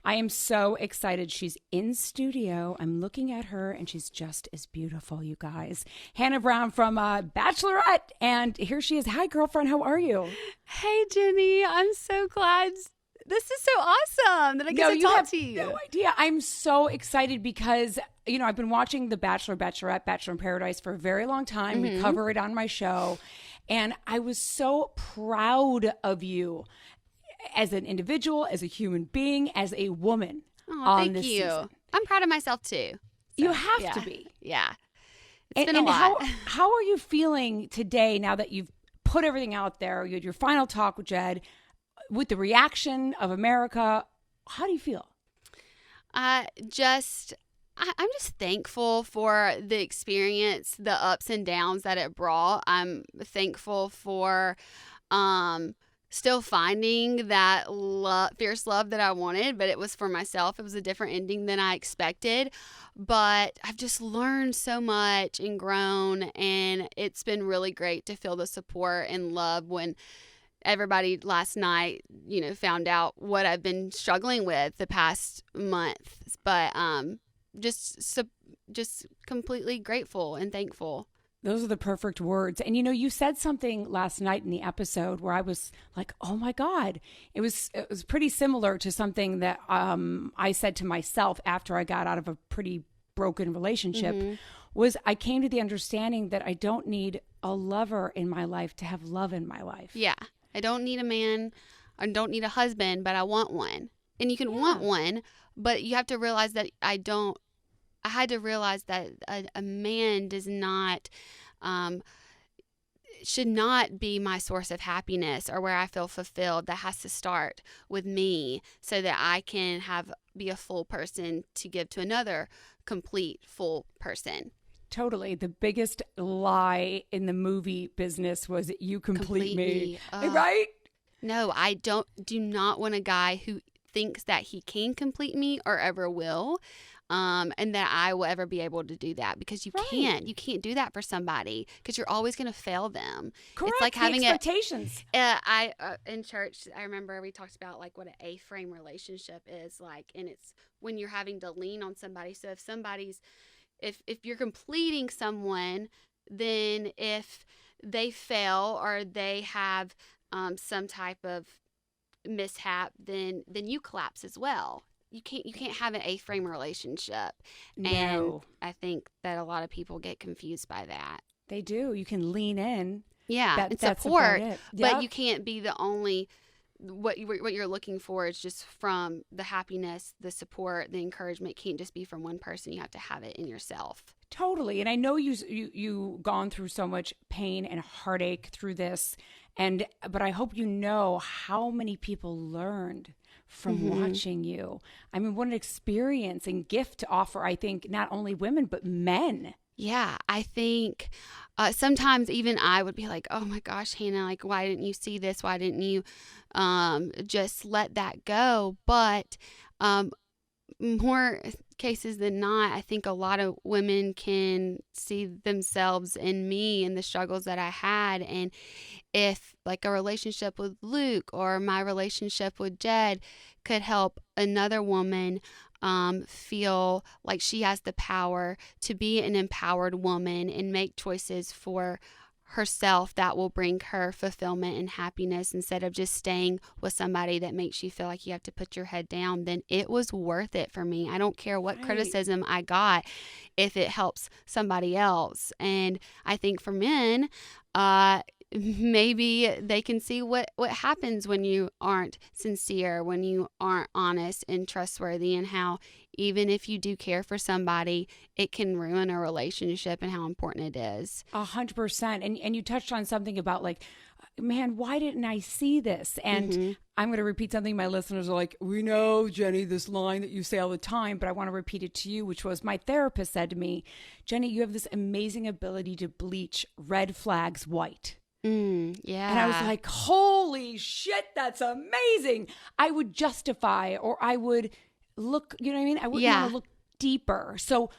I am so excited. She's in studio. I'm looking at her, and she's just as beautiful, you guys. Hannah Brown from Bachelorette, and here she is. Hi, girlfriend. How are you? Hey, Jenny. I'm so glad. This is so awesome that I get to talk to you. No idea. I'm so excited because, you know, I've been watching The Bachelor, Bachelorette, Bachelor in Paradise for a very long time. We cover it on my show. And I was so proud of you as an individual, as a human being, as a woman on this season. I'm proud of myself, too. So, you have to be. Yeah. It's been a lot. How are you feeling today now that you've put everything out there? You had your final talk with Jed. With the reaction of America, how do you feel? I'm just thankful for the experience, the ups and downs that it brought. I'm thankful for still finding that fierce love that I wanted, but it was for myself. It was a different ending than I expected. But I've just learned so much and grown, and it's been really great to feel the support and love when everybody last night, you know, found out what I've been struggling with the past month. But just completely grateful and thankful. Those are the perfect words. And, you know, you said something last night in the episode where I was like, oh, my God. It was pretty similar to something that I said to myself after I got out of a pretty broken relationship, was I came to the understanding that I don't need a lover in my life to have love in my life. Yeah. I don't need a man. I don't need a husband, but I want one. And you can want one, but you have to realize that I had to realize that a man does not, should not be my source of happiness or where I feel fulfilled. That has to start with me so that I can be a full person to give to another complete, full person. Totally. The biggest lie in the movie business was that you complete me. Right? No, I do not want a guy who thinks that he can complete me or ever will. And that I will ever be able to do that, because you can't do that for somebody, because you're always going to fail them. Correct. It's like having expectations. In church, I remember we talked about like what an A-frame relationship is like, and it's when you're having to lean on somebody. So if you're completing someone, then if they fail or they have some type of mishap, then you collapse as well. You can't have an A-frame relationship. No. And I think that a lot of people get confused by that. They do. You can lean in. Yeah, and support, but you can't be the only. What you're looking for is just from the happiness, the support, the encouragement. It can't just be from one person. You have to have it in yourself. Totally. And I know you gone through so much pain and heartache through this, but I hope you know how many people learned from watching you. I mean, what an experience and gift to offer, I think, not only women, but men. Yeah, I think sometimes even I would be like, oh my gosh, Hannah, like, why didn't you see this? Why didn't you just let that go? But more cases than not, I think a lot of women can see themselves in me and the struggles that I had. And if like a relationship with Luke or my relationship with Jed could help another woman feel like she has the power to be an empowered woman and make choices for herself that will bring her fulfillment and happiness, instead of just staying with somebody that makes you feel like you have to put your head down, then it was worth it for me. I don't care what criticism I got if it helps somebody else. And I think for men, maybe they can see what happens when you aren't sincere, when you aren't honest and trustworthy, and how even if you do care for somebody, it can ruin a relationship, and how important it is. 100%. And you touched on something about like, man, why didn't I see this? And I'm going to repeat something my listeners are like, we know, Jenny, this line that you say all the time, but I want to repeat it to you, which was my therapist said to me, Jenny, you have this amazing ability to bleach red flags white. Yeah. And I was like, holy shit, that's amazing. I would justify, or I would look, you know what I mean? I would want to look deeper. So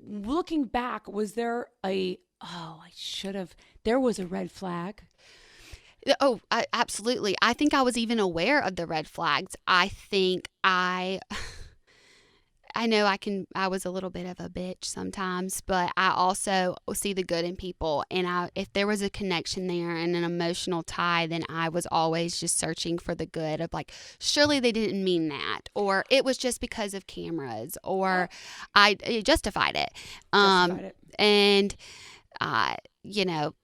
looking back, was there there was a red flag? Oh, absolutely. I think I was even aware of the red flags. I think I know I was a little bit of a bitch sometimes, but I also see the good in people. And if there was a connection there and an emotional tie, then I was always just searching for the good of like, surely they didn't mean that, or it was just because of cameras, or I justified it. And, you know,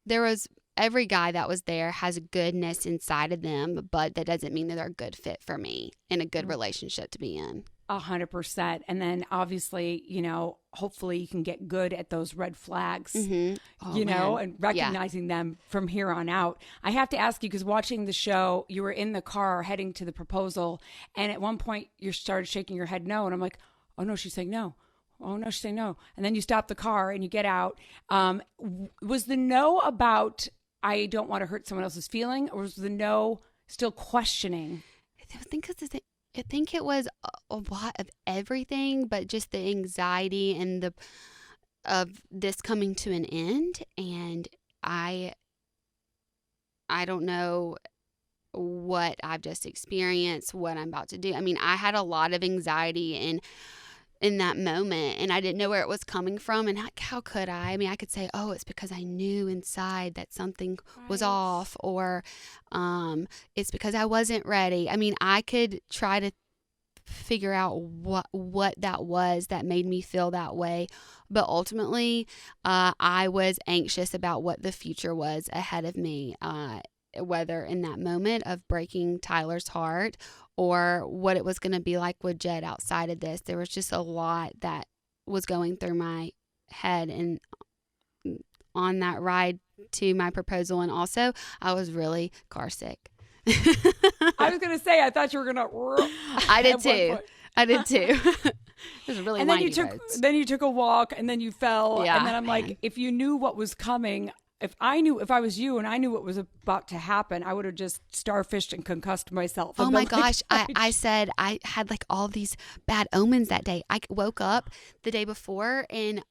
there was, every guy that was there has goodness inside of them, but that doesn't mean that they're a good fit for me and a good relationship to be in. 100%. And then obviously, you know, hopefully you can get good at those red flags, you know, and recognizing them from here on out. I have to ask you, because watching the show, you were in the car heading to the proposal, and at one point you started shaking your head no. And I'm like, oh no, she's saying no. Oh no, she's saying no. And then you stop the car and you get out. Was the no about, I don't want to hurt someone else's feeling, or was the no still questioning? I think it was a lot of everything, but just the anxiety and of this coming to an end. And I don't know what I've just experienced, what I'm about to do. I mean, I had a lot of anxiety in that moment, and I didn't know where it was coming from, and how could I? I mean, I could say, oh, it's because I knew inside that something was off, or it's because I wasn't ready. I mean, I could try to figure out what that was that made me feel that way, but ultimately I was anxious about what the future was ahead of me, whether in that moment of breaking Tyler's heart or what it was going to be like with Jed outside of this. There was just a lot that was going through my head and on that ride to my proposal. And also, I was really car sick. I was going to say, I thought you were going to... I did too. It was really and then you took a walk, and then you fell. Yeah, and then I'm like, if you knew what was coming... If I was you and I knew what was about to happen, I would have just starfished and concussed myself. Oh my gosh. I said I had like all these bad omens that day. I woke up the day before and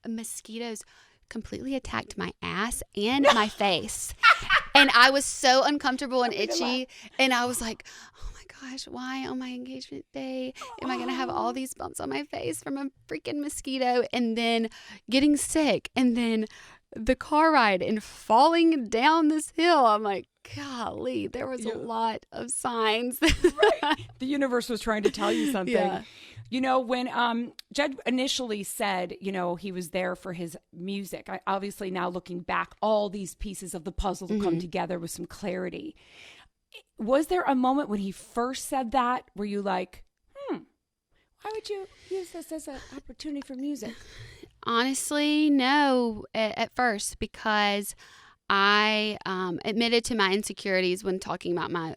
mosquitoes completely attacked my ass and my face. And I was so uncomfortable and itchy. And I was like, oh my gosh, why on my engagement day am I going to have all these bumps on my face from a freaking mosquito? And then getting sick. And then the car ride and falling down this hill. I'm like, golly, there was a lot of signs. Right. The universe was trying to tell you something. Yeah. You know, when Jed initially said, you know, he was there for his music, obviously now looking back, all these pieces of the puzzle come together with some clarity. Was there a moment when he first said that where you like, why would you use this as an opportunity for music? Honestly, no, at first, because I admitted to my insecurities when talking about my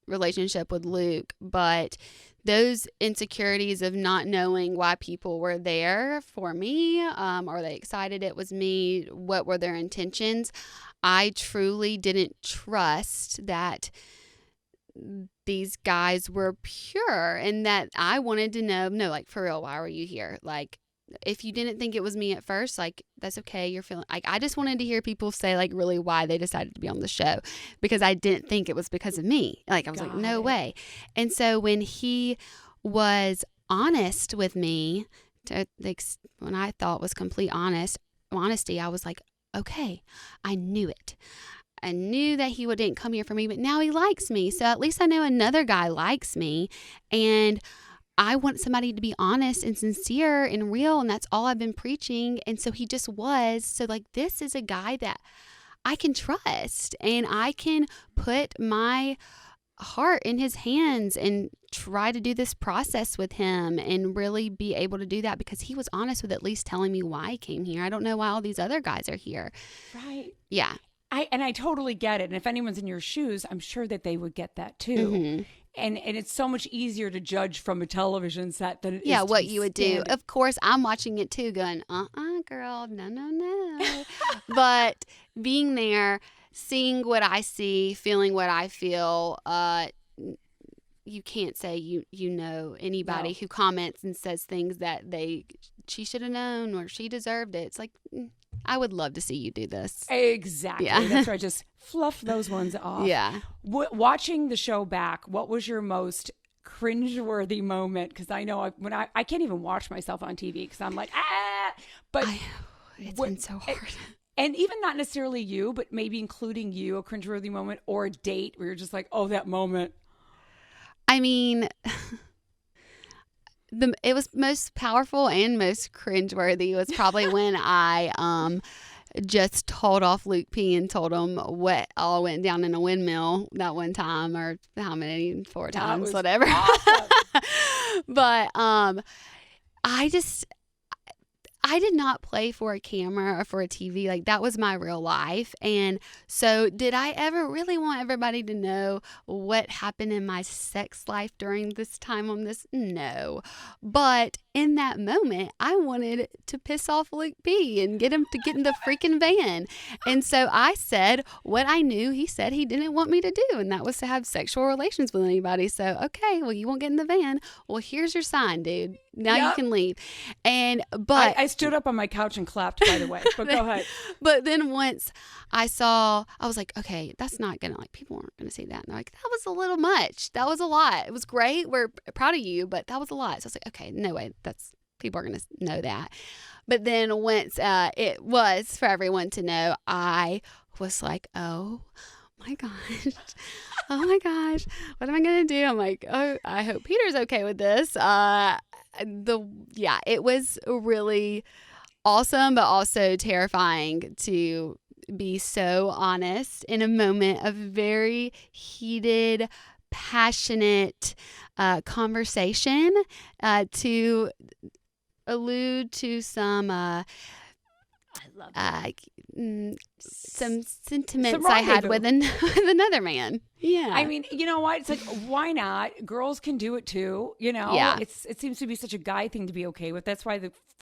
relationship with Luke, but those insecurities of not knowing why people were there for me, are they excited it was me, what were their intentions, I truly didn't trust that these guys were pure, and that I wanted to know, no, like, for real, why were you here? Like, if you didn't think it was me at first, like, that's okay. You're feeling like, I just wanted to hear people say like really why they decided to be on the show, because I didn't think it was because of me. Like, I was like, no way. And so when he was honest with me, when I thought was complete honesty, I was like, okay, I knew it. I knew that he didn't come here for me, but now he likes me. So at least I know another guy likes me, and I want somebody to be honest and sincere and real, and that's all I've been preaching. And so he just was. So like, this is a guy that I can trust, and I can put my heart in his hands and try to do this process with him and really be able to do that, because he was honest with at least telling me why he came here. I don't know why all these other guys are here. Right. Yeah. I totally get it. And if anyone's in your shoes, I'm sure that they would get that too. Mm-hmm. And it's so much easier to judge from a television set than it is what you would do. Of course, I'm watching it too going, girl, no. But being there, seeing what I see, feeling what I feel, you can't say you know anybody who comments and says things that she should have known or she deserved it. It's like, I would love to see you do this. Exactly. Yeah. That's right. Just fluff those ones off. Yeah. Watching the show back, what was your most cringeworthy moment? Because I know when I can't even watch myself on TV because I'm like, but it's been so hard. And even not necessarily you, but maybe including you, a cringeworthy moment or a date where you're just like, oh, that moment. I mean, it was most powerful and most cringeworthy was probably when I just told off Luke P and told him what all went down in a windmill that one time, or how many, 4 times, whatever. Awesome. But I did not play for a camera or for a TV. Like, that was my real life. And so did I ever really want everybody to know what happened in my sex life during this time on this? No. But in that moment, I wanted to piss off Luke B and get him to get in the freaking van. And so I said what I knew he said he didn't want me to do, and that was to have sexual relations with anybody. So, okay, well, you won't get in the van. Well, here's your sign, dude. Now you can leave. But I stood up on my couch and clapped, by the way, but go ahead. But then once I was like, okay, that's not gonna, like, people aren't gonna see that. And they're like, that was a little much. That was a lot. It was great. We're proud of you, but that was a lot. So I was like, okay, no way. People are gonna know that. But then once it was for everyone to know, I was like, oh my gosh, what am I gonna do? I'm like, oh, I hope Peter's okay with this. It was really awesome, but also terrifying to be so honest in a moment of very heated, passionate conversation to allude to some some sentiments I had with another man. Yeah. I mean, you know what? It's like, why not? Girls can do it too. You know, it seems to be such a guy thing to be okay with. That's why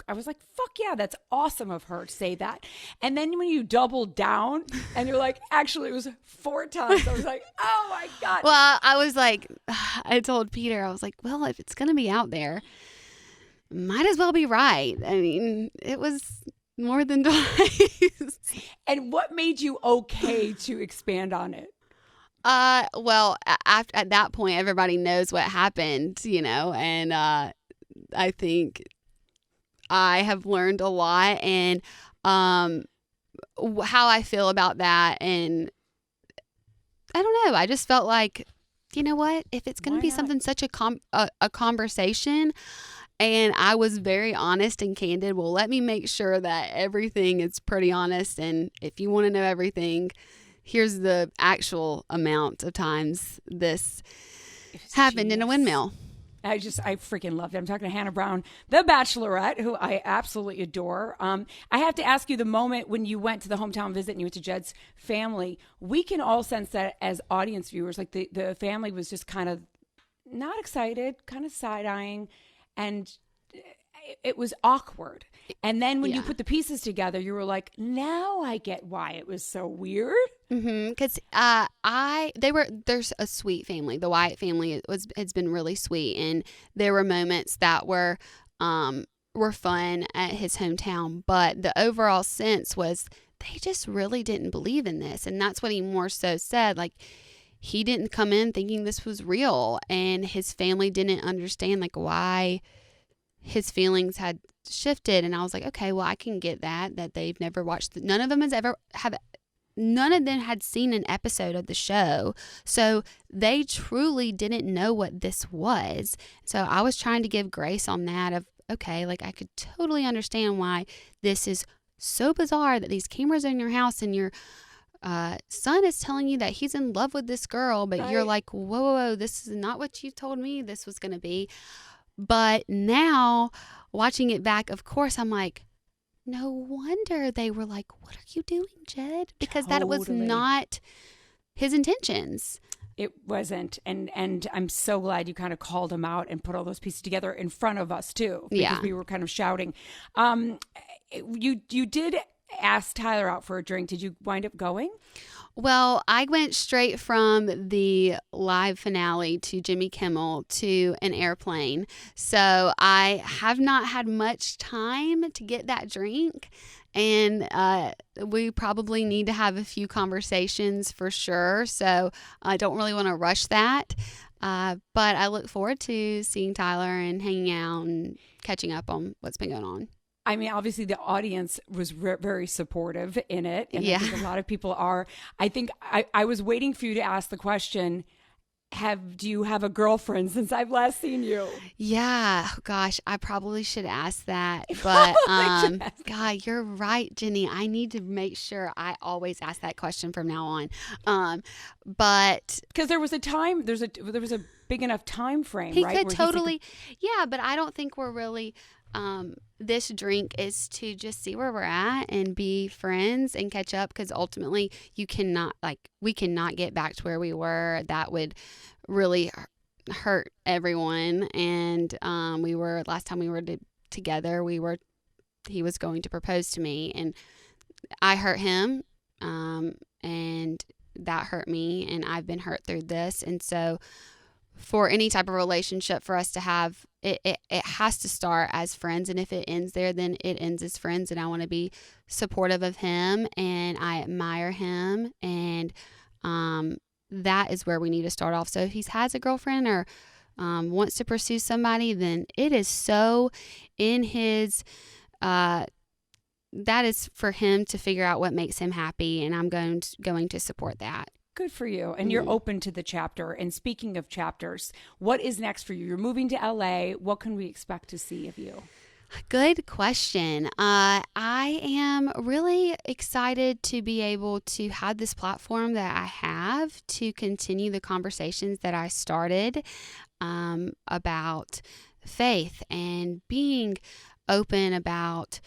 I was like, fuck yeah, that's awesome of her to say that. And then when you double down and you're like, actually, it was 4 times. I was like, oh my God. Well, I was like, I told Peter, I was like, well, if it's going to be out there, might as well be right. I mean, it was more than twice. And what made you okay to expand on it? Well, at that point, everybody knows what happened, you know, and I think I have learned a lot, and how I feel about that. And I don't know, I just felt like, you know what, if it's going to be something such a conversation, and I was very honest and candid, well, let me make sure that everything is pretty honest. And if you want to know everything, here's the actual amount of times this happened in a windmill. I freaking loved it. I'm talking to Hannah Brown, the Bachelorette, who I absolutely adore. I have to ask you, the moment when you went to the hometown visit and you went to Jed's family, we can all sense that as audience viewers. Like, the family was just kind of not excited, kind of side-eyeing, and it was awkward. And then when you put the pieces together, you were like, now I get why it was so weird. Because there's a sweet family. The Wyatt family has been really sweet, and there were moments that were fun at his hometown. But the overall sense was they just really didn't believe in this, and that's what he more so said. Like, he didn't come in thinking this was real, and his family didn't understand like why his feelings had shifted. And I was like, okay, well, I can get that they've never watched. None of them had seen an episode of the show, so they truly didn't know what this was. So I was trying to give grace on that of, okay, like, I could totally understand why this is so bizarre that these cameras are in your house and your son is telling you that he's in love with this girl, but you're like, whoa, this is not what you told me this was going to be. But now, watching it back, of course, I'm like, no wonder they were like, what are you doing, Jed? Because that was not his intentions. It wasn't. And I'm so glad you kind of called him out and put all those pieces together in front of us, too. Because we were kind of shouting. You did ask Tyler out for a drink. Did you wind up going? Well, I went straight from the live finale to Jimmy Kimmel to an airplane. So I have not had much time to get that drink. And we probably need to have a few conversations for sure. So I don't really want to rush that. But I look forward to seeing Tyler and hanging out and catching up on what's been going on. I mean, obviously the audience was very supportive in it. And Yeah. I think a lot of people are. I think I was waiting for you to ask the question, do you have a girlfriend since I've last seen you? Yeah. Gosh, I probably should ask that. But God, you're right, Jenny. I need to make sure I always ask that question from now on. But because there was a time, there was a big enough time frame, he right? could totally, yeah. But I don't think we're really. This drink is to just see where we're at and be friends and catch up, because ultimately we cannot get back to where we were. That would really hurt everyone. And last time we were together, he was going to propose to me, and I hurt him, and that hurt me, and I've been hurt through this. And so for any type of relationship for us to have, it has to start as friends. And if it ends there, then it ends as friends. And I want to be supportive of him, and I admire him. And that is where we need to start off. So if he has a girlfriend or wants to pursue somebody, then it is so in his, that is for him to figure out what makes him happy. And I'm going to support that. Good for you. And you're open to the chapter. And speaking of chapters, what is next for you? You're moving to LA. What can we expect to see of you? Good question. I am really excited to be able to have this platform that I have to continue the conversations that I started about faith and being open about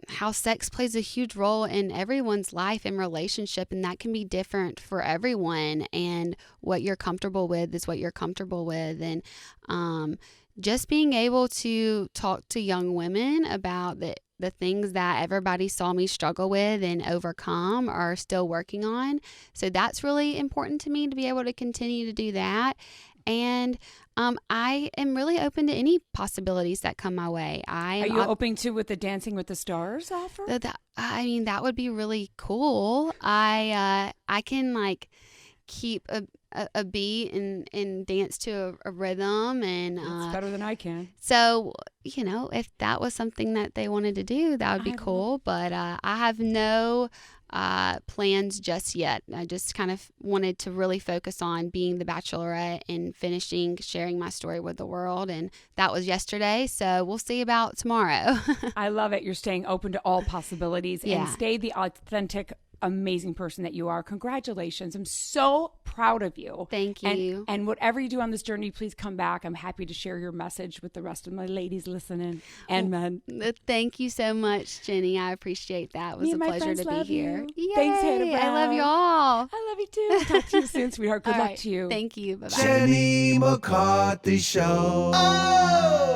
how sex plays a huge role in everyone's life and relationship, and that can be different for everyone, and what you're comfortable with is what you're comfortable with. And just being able to talk to young women about the things that everybody saw me struggle with and overcome or still working on. So that's really important to me, to be able to continue to do that. And I am really open to any possibilities that come my way. Are you open to with the Dancing with the Stars offer? That would be really cool. I can keep a beat and dance to a rhythm, and it's better than I can. So if that was something that they wanted to do, that would be cool. But I have no plans just yet. I just kind of wanted to really focus on being the Bachelorette and sharing my story with the world. And that was yesterday. So we'll see about tomorrow. I love it. You're staying open to all possibilities and stay the authentic, amazing person that you are. Congratulations. I'm so proud of you. Thank you. And whatever you do on this journey, please come back. I'm happy to share your message with the rest of my ladies listening and men. Thank you so much, Jenny. I appreciate that. It was a pleasure to be here. Yay. Thanks, Hannah Brown. I love you all. I love you too. Talk to you soon, sweetheart. Good luck to you. Thank you. Bye-bye. Jenny McCarthy Show. Oh!